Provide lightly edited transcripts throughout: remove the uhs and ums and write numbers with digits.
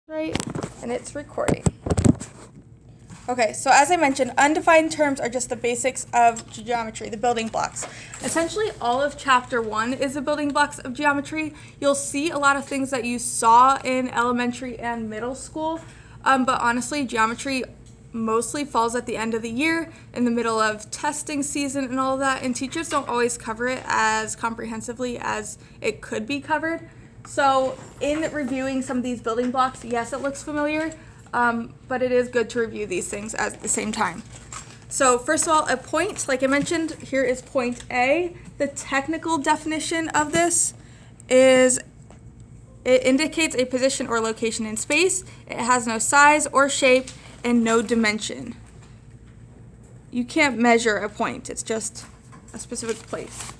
Right, and it's recording. Okay, so as I mentioned, undefined terms are just the basics of geometry, the building blocks. Essentially, all of chapter 1 is the building blocks of geometry. You'll see a lot of things that you saw in elementary and middle school, but honestly, geometry mostly falls at the end of the year, in the middle of testing season and all of that, and teachers don't always cover it as comprehensively as it could be covered. So in reviewing some of these building blocks, yes, it looks familiar, but it is good to review these things at the same time. So first of all, a point, like I mentioned, here is point A. The technical definition of this is it indicates a position or location in space. It has no size or shape and no dimension. You can't measure a point. It's just a specific place.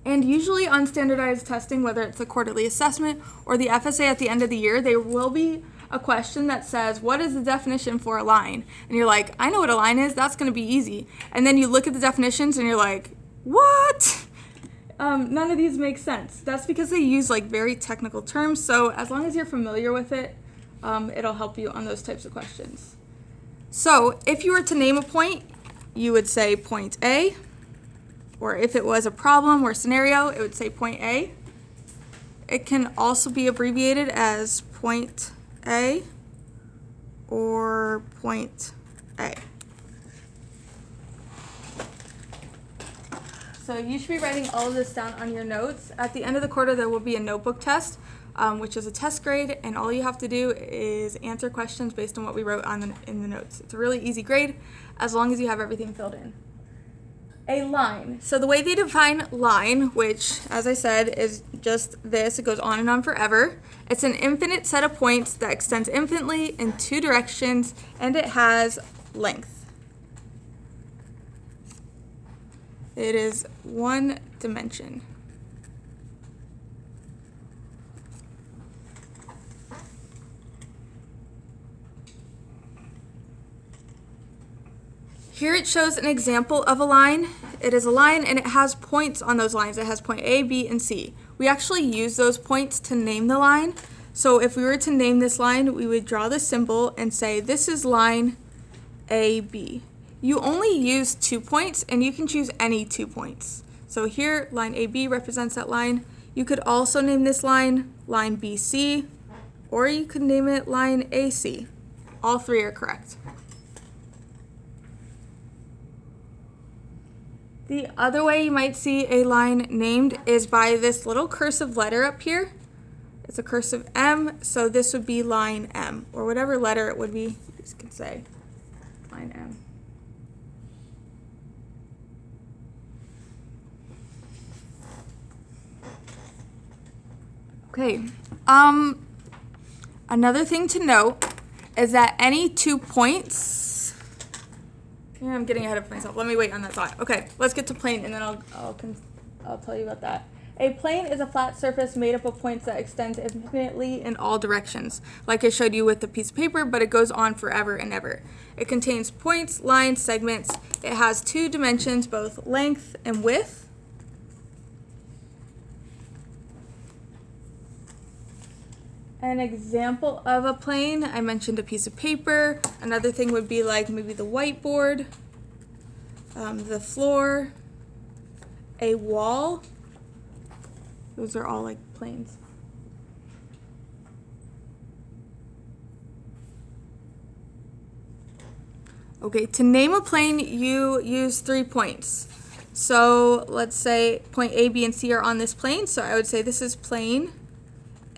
And usually on standardized testing, whether it's the quarterly assessment or the FSA at the end of the year, there will be a question that says, what is the definition for a line? And you're like, I know what a line is, that's gonna be easy. And then you look at the definitions and you're like, what? None of these make sense. That's because they use like very technical terms, so as long as you're familiar with it, it'll help you on those types of questions. So if you were to name a point, you would say point A. Or if it was a problem or scenario, it would say point A. It can also be abbreviated as point A or point A. So you should be writing all of this down on your notes. At the end of the quarter, there will be a notebook test, which is a test grade, and all you have to do is answer questions based on what we wrote in the notes. It's a really easy grade, as long as you have everything filled in. A line. So the way they define line, which, as I said, is just this. It goes on and on forever. It's an infinite set of points that extends infinitely in two directions, and it has length. It is one dimension. Here it shows an example of a line. It is a line and it has points on those lines. It has point A, B, and C. We actually use those points to name the line. So if we were to name this line, we would draw the symbol and say, this is line AB. You only use 2 points and you can choose any 2 points. So here, line AB represents that line. You could also name this line BC, or you could name it line AC. All three are correct. The other way you might see a line named is by this little cursive letter up here. It's a cursive M, so this would be line M, or whatever letter it would be, you just can say line M. Okay, another thing to note is that any 2 points, yeah, I'm getting ahead of myself. Let me wait on that thought. Okay, let's get to plane, and then I'll tell you about that. A plane is a flat surface made up of points that extends infinitely in all directions, like I showed you with the piece of paper, but it goes on forever and ever. It contains points, lines, segments. It has 2 dimensions, both length and width. An example of a plane, I mentioned a piece of paper. Another thing would be like maybe the whiteboard, the floor, a wall. Those are all like planes. Okay, to name a plane, you use 3 points. So let's say point A, B, and C are on this plane. So I would say this is plane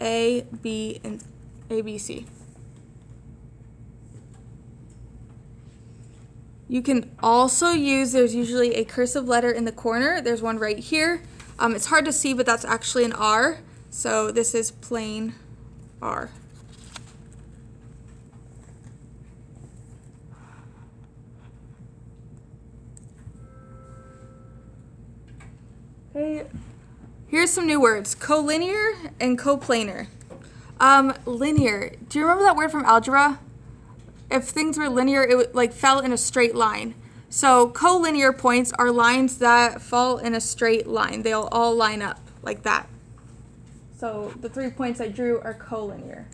A, B, and ABC. You can also use, there's usually a cursive letter in the corner. There's one right here. It's hard to see, but that's actually an R. So this is plane R. Okay. Here's some new words, collinear and coplanar. Linear, do you remember that word from algebra? If things were linear, it would, like fell in a straight line. So collinear points are lines that fall in a straight line. They'll all line up like that. So the 3 points I drew are collinear.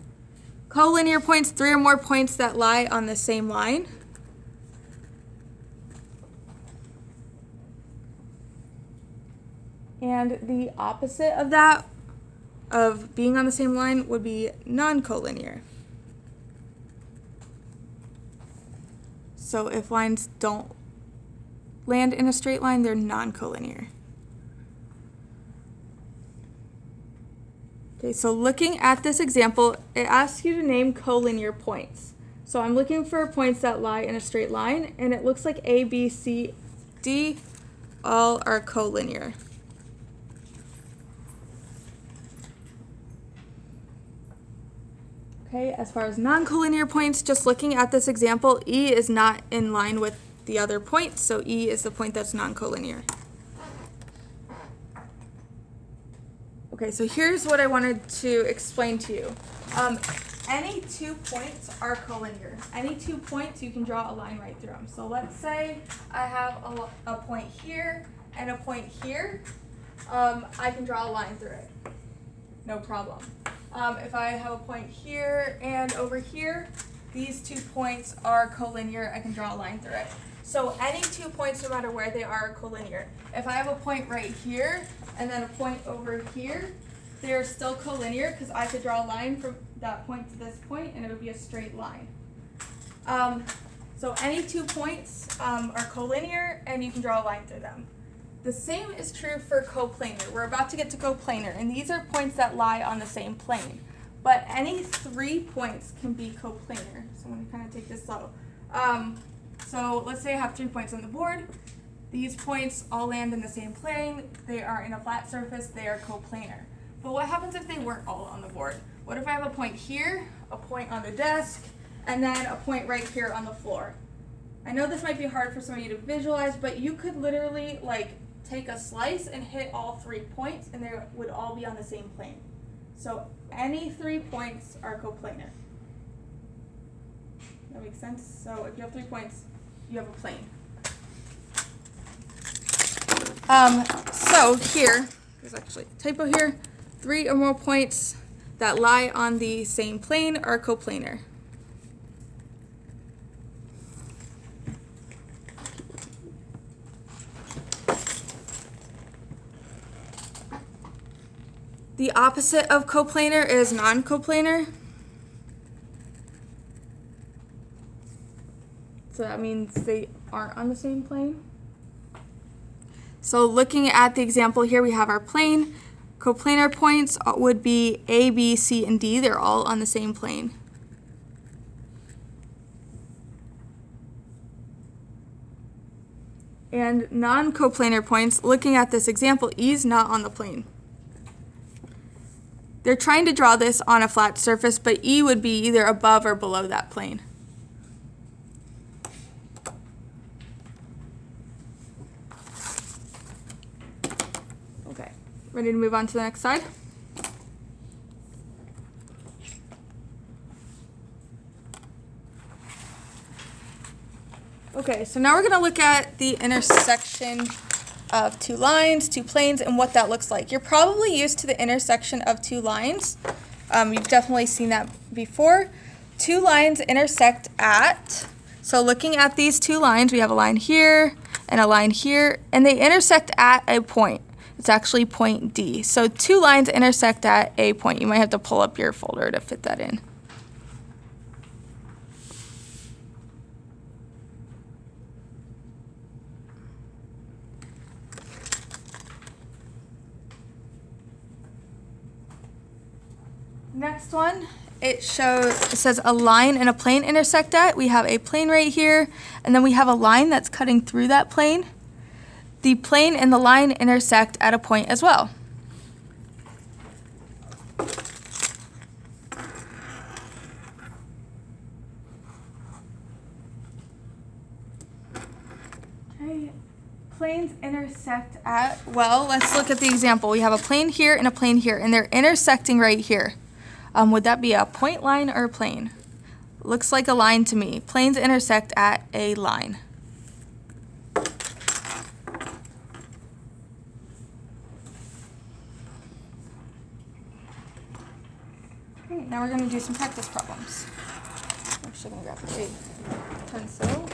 Collinear points, 3 or more points that lie on the same line. And the opposite of that, of being on the same line, would be non-collinear. So if lines don't land in a straight line, they're non-collinear. Okay, so looking at this example, it asks you to name collinear points. So I'm looking for points that lie in a straight line, and it looks like A, B, C, D all are collinear. Okay, as far as non-collinear points, just looking at this example, E is not in line with the other points, so E is the point that's non-collinear. Okay, so here's what I wanted to explain to you. Any 2 points are collinear. Any 2 points, you can draw a line right through them. So let's say I have a point here and a point here. I can draw a line through it. No problem. If I have a point here and over here, these 2 points are collinear. I can draw a line through it. So any 2 points, no matter where they are collinear. If I have a point right here and then a point over here, they're still collinear because I could draw a line from that point to this point and it would be a straight line. So any 2 points are collinear and you can draw a line through them. The same is true for coplanar. We're about to get to coplanar, and these are points that lie on the same plane. But any 3 points can be coplanar. So I'm going to kind of take this slow. So let's say I have 3 points on the board. These points all land in the same plane. They are in a flat surface. They are coplanar. But what happens if they weren't all on the board? What if I have a point here, a point on the desk, and then a point right here on the floor? I know this might be hard for some of you to visualize, but you could literally take a slice and hit all 3 points, and they would all be on the same plane. So any 3 points are coplanar. That makes sense? So if you have 3 points, you have a plane. So here, there's actually a typo here. 3 or more points that lie on the same plane are coplanar. The opposite of coplanar is non-coplanar. So that means they aren't on the same plane. So looking at the example here, we have our plane. Coplanar points would be A, B, C, and D. They're all on the same plane. And non-coplanar points, looking at this example, E is not on the plane. They're trying to draw this on a flat surface, but E would be either above or below that plane. Okay, ready to move on to the next slide? Okay, so now we're going to look at the intersection of 2 lines, 2 planes, and what that looks like. You're probably used to the intersection of 2 lines. You've definitely seen that before. 2 lines intersect at, so looking at these 2 lines, we have a line here and a line here, and they intersect at a point. It's actually point D. So 2 lines intersect at a point. You might have to pull up your folder to fit that in. Next one, it says a line and a plane intersect at. We have a plane right here, and then we have a line that's cutting through that plane. The plane and the line intersect at a point as well. Okay, planes intersect at, well, let's look at the example. We have a plane here and a plane here, and they're intersecting right here. Would that be a point line or a plane? Looks like a line to me. Planes intersect at a line. Okay, now we're going to do some practice problems. I'm actually going to grab a pencil.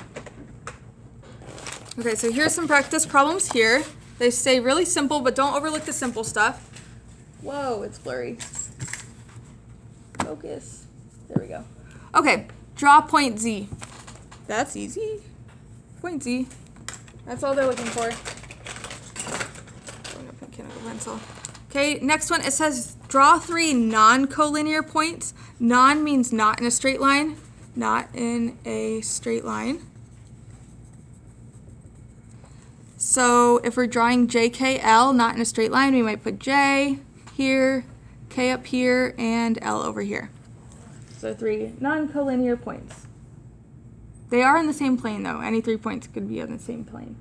Okay, so here's some practice problems here. They stay really simple, but don't overlook the simple stuff. Whoa, it's blurry. Focus. There we go. Okay, draw point Z. That's easy. Point Z. That's all they're looking for. Mechanical pencil. Okay, next one, it says draw 3 non-collinear points. Non means not in a straight line. Not in a straight line. So if we're drawing JKL, not in a straight line, we might put J here, K up here, and L over here. So 3 non-collinear points. They are in the same plane though. Any 3 points could be on the same plane.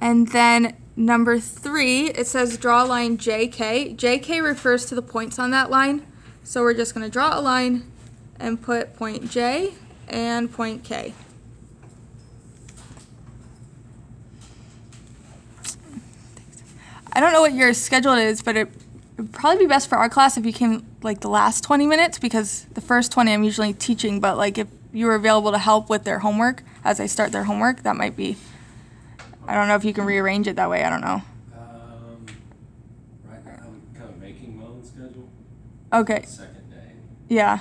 And then number 3, it says draw a line JK. JK refers to the points on that line. So we're just going to draw a line and put point J and point K. I don't know what your schedule is, but it would probably be best for our class if you came like the last 20 minutes, because the first 20 I'm usually teaching, but like if you were available to help with their homework as they start their homework, that might be, I don't know if you can rearrange it that way, I don't know. Right now I'm kind of making my own schedule. Okay. Second day. Yeah.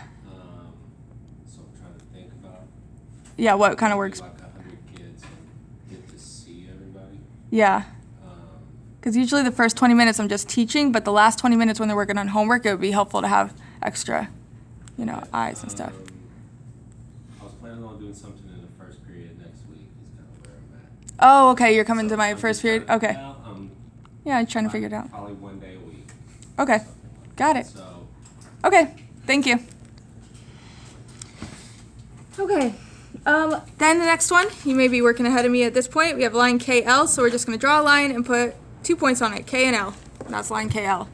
So I'm trying to think about. Yeah, what kind of works? Like 100 kids and get to see everybody. Yeah. Because usually the first 20 minutes I'm just teaching, but the last 20 minutes when they're working on homework, it would be helpful to have extra, eyes and stuff. I was planning on doing something in the first period next week. Is kind of where I'm at. Oh, okay, you're coming to my I'm first just period? trying to Okay. figure out, Yeah, I'm trying to figure it out. Probably 1 day a week. Okay, Something like got that. it. So, Okay, thank you. Okay, then the next one, you may be working ahead of me at this point. We have line KL, so we're just going to draw a line and put 2 points on it, K and L. And that's line KL.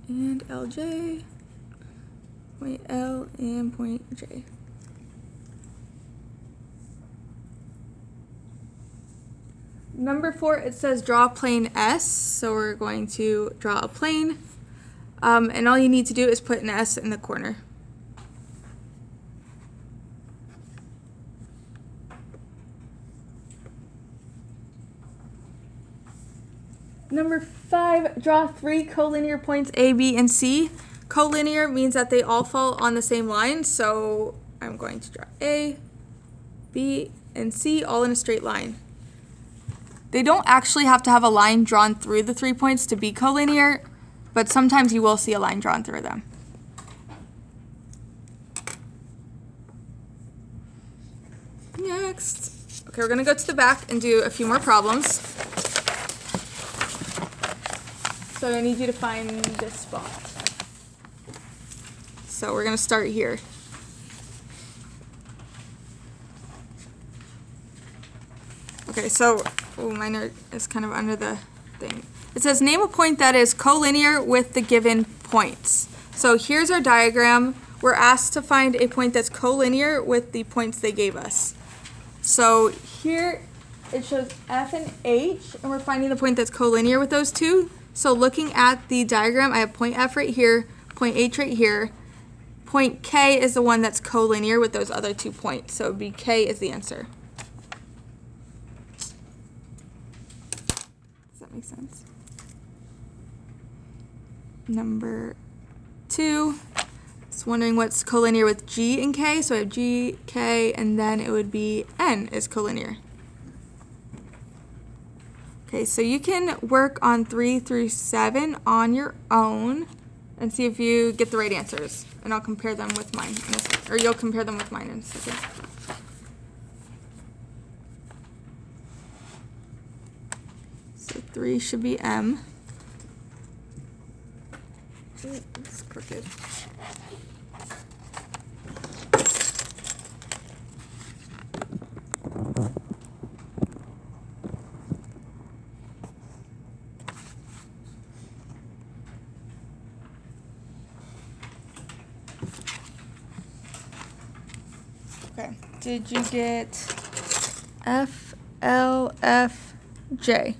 And LJ, point L and point J. Number 4, it says draw plane S, so we're going to draw a plane, and all you need to do is put an S in the corner. Number 5, draw 3 collinear points A, B, and C. Collinear means that they all fall on the same line, so I'm going to draw A, B, and C all in a straight line. They don't actually have to have a line drawn through the 3 points to be collinear, but sometimes you will see a line drawn through them. Next. Okay, we're going to go to the back and do a few more problems. So I need you to find this spot. So we're going to start here. Okay, so mine is kind of under the thing. It says name a point that is collinear with the given points. So here's our diagram. We're asked to find a point that's collinear with the points they gave us. So here it shows F and H, and we're finding the point that's collinear with those two. So looking at the diagram, I have point F right here, point H right here. Point K is the one that's collinear with those other 2 points. So it would be K is the answer. Does that make sense? Number 2, it's wondering what's collinear with G and K. So I have G, K, and then it would be N is collinear. Okay, so you can work on 3 through 7 on your own and see if you get the right answers. And I'll compare them with mine in a second, or you'll compare them with mine in a second. So 3 should be M. Ooh, it's crooked. Okay. Did you get F, L, F, J?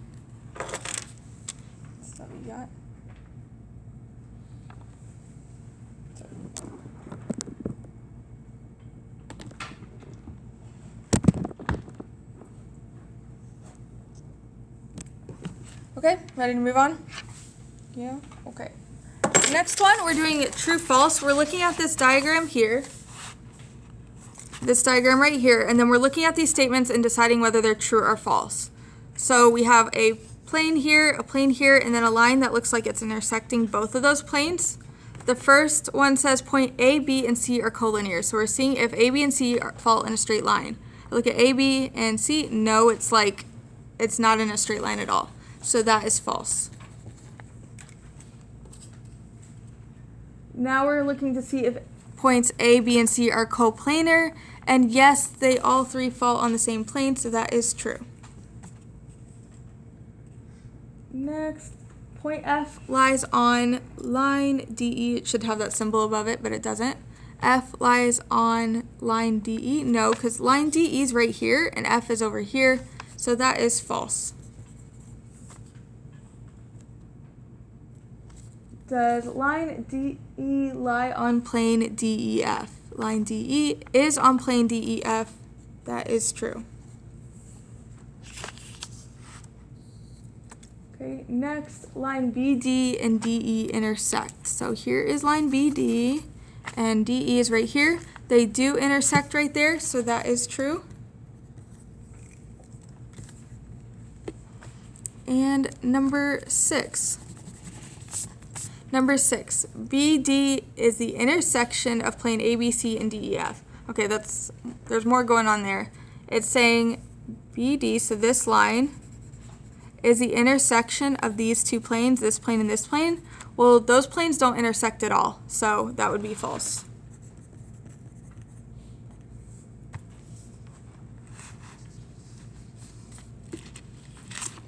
That's what we got. Okay, ready to move on? Yeah, okay. Next one, we're doing true, false. We're looking at this diagram here. This diagram right here, and then we're looking at these statements and deciding whether they're true or false. So we have a plane here, and then a line that looks like it's intersecting both of those planes. The first one says point A, B, and C are collinear. So we're seeing if A, B, and C fall in a straight line. I look at A, B, and C. No, it's not in a straight line at all. So that is false. Now we're looking to see if points A, B, and C are coplanar, and yes, they all three fall on the same plane, so that is true. Next, point F lies on line DE. It should have that symbol above it, but it doesn't. F lies on line DE. No, because line DE is right here, and F is over here, so that is false. Does line DE lie on plane DEF? Line DE is on plane DEF. That is true. Okay, next, line BD and DE intersect. So here is line BD, and DE is right here. They do intersect right there, so that is true. And number 6. Number 6, BD is the intersection of plane ABC and DEF. Okay, there's more going on there. It's saying BD, so this line, is the intersection of these two planes, this plane and this plane. Well, those planes don't intersect at all, so that would be false.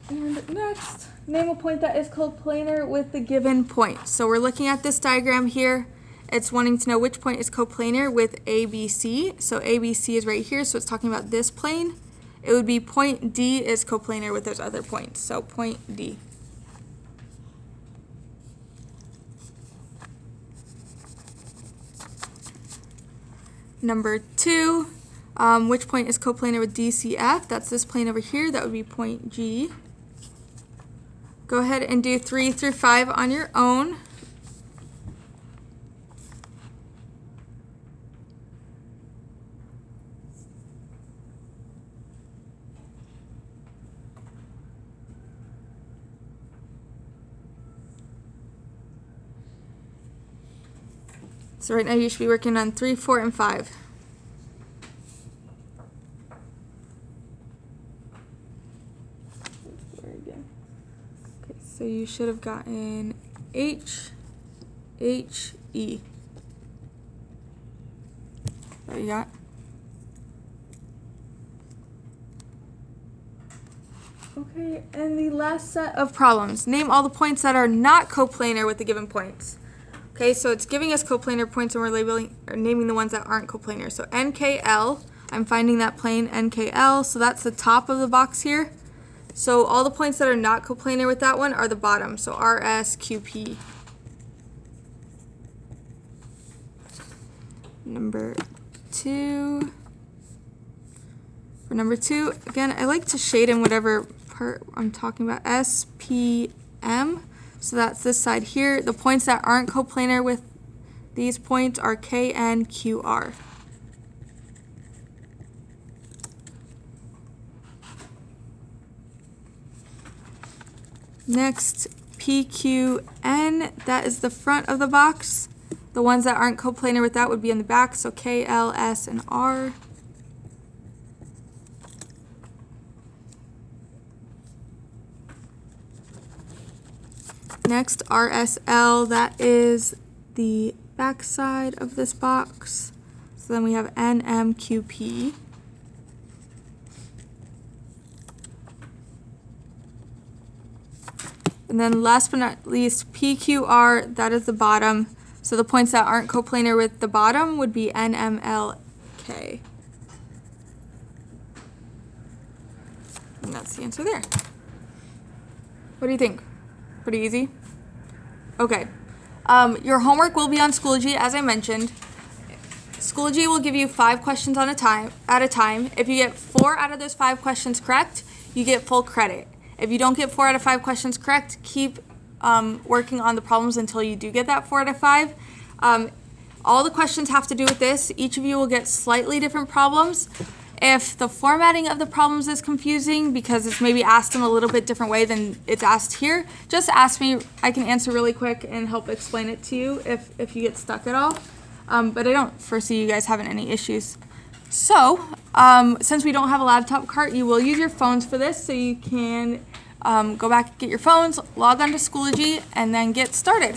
And next, name a point that is coplanar with the given point. So we're looking at this diagram here. It's wanting to know which point is coplanar with ABC. So ABC is right here, so it's talking about this plane. It would be point D is coplanar with those other points. So point D. Number 2, which point is coplanar with DCF? That's this plane over here. That would be point G. Go ahead and do 3 through 5 on your own. So right now you should be working on 3, 4, and 5. So you should have gotten H, H, E. What you got? Okay, and the last set of problems. Name all the points that are not coplanar with the given points. Okay, so it's giving us coplanar points and we're labeling or naming the ones that aren't coplanar. So NKL, I'm finding that plane NKL, so that's the top of the box here. So all the points that are not coplanar with that one are the bottom, so RS, QP. Number 2. For number 2, again, I like to shade in whatever part I'm talking about. SPM, so that's this side here. The points that aren't coplanar with these points are KN, QR. Next, PQN, that is the front of the box. The ones that aren't coplanar with that would be in the back, so K, L, S, and R. Next, RSL, that is the back side of this box. So then we have NMQP. And then last but not least, PQR, that is the bottom. So the points that aren't coplanar with the bottom would be NMLK. And that's the answer there. What do you think? Pretty easy? Okay. Your homework will be on Schoology, as I mentioned. Schoology will give you 5 questions at a time. If you get 4 out of those 5 questions correct, you get full credit. If you don't get 4 out of 5 questions correct, keep working on the problems until you do get that 4 out of 5. All the questions have to do with this. Each of you will get slightly different problems. If the formatting of the problems is confusing because it's maybe asked in a little bit different way than it's asked here, just ask me. I can answer really quick and help explain it to you if you get stuck at all. But I don't foresee you guys having any issues. So, since we don't have a laptop cart, you will use your phones for this, so you can go back and get your phones, log on to Schoology, and then get started.